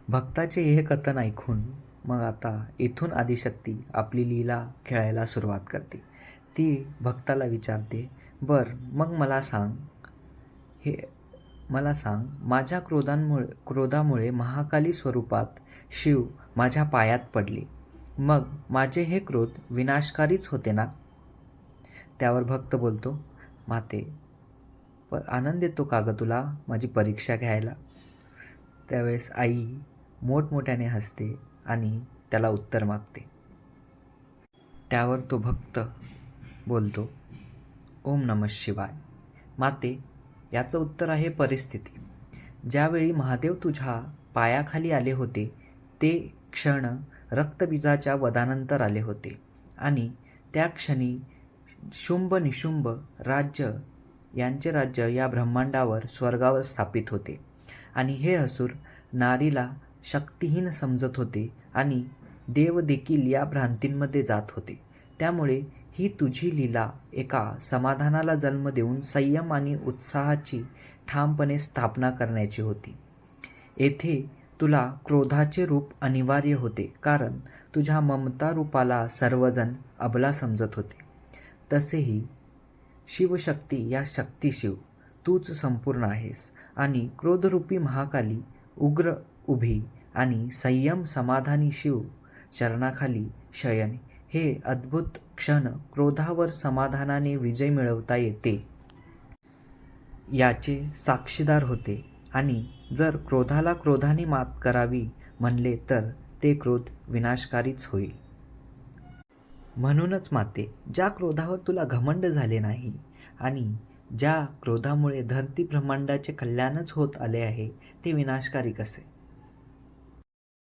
भक्ताचे हे कथन ऐकून मग आता इथून आदिशक्ती आपली लीला खेळायला सुरुवात करते. ती भक्ताला विचारते, मग हे मला सांग, माझ्या क्रोधामुळे महाकाली स्वरूपात शिव माझ्या पायात पडले. मग माझे हे क्रोध विनाशकारीच होते ना?" त्यावर भक्त बोलतो, "माते, आनंद येतो का गं तुला माझी परीक्षा घ्यायला?" त्यावेळेस आई मोठमोठ्याने हसते आणि त्याला उत्तर मागते. त्यावर तो भक्त बोलतो, "ओम नमः शिवाय. माते, याचं उत्तर आहे परिस्थिती. ज्यावेळी महादेव तुझ्या पायाखाली आले होते, ते क्षण रक्तबीजाच्या वधानंतर आले होते आणि त्या क्षणी शुंभ निशुंभ यांचे राज्य या ब्रह्मांडावर स्वर्गावर स्थापित होते आणि हे असुर नारीला शक्तिहीन समजत होते आणि देव देखील या भ्रांतींमध्ये जात होते. त्यामुळे ही तुझी लीला एका समाधानाला जन्म देऊन संयम आणि उत्साहाची ठामपणे स्थापना करण्याची होती. येथे तुला क्रोधाचे रूप अनिवार्य होते, कारण तुझ्या ममता रूपाला सर्वजण अबला समजत होते. तसेही शिवशक्ती या शक्तिशिव तूच संपूर्ण आहेस आणि क्रोधरूपी महाकाली उग्र उभी आणि संयम समाधानी शिव चरणाखाली शयन हे अद्भुत क्षण क्रोधावर समाधानाने विजय मिळवता येते याचे साक्षीदार होते. आणि जर क्रोधाला क्रोधाने मात करावी म्हणले तर ते क्रोध विनाशकारीच होईल. म्हणूनच माते, ज्या क्रोधावर तुला घमंड झाले नाही आणि ज्या क्रोधामुळे धरती ब्रह्मांडाचे कल्याणच होत आले आहे, ते विनाशकारी कसे?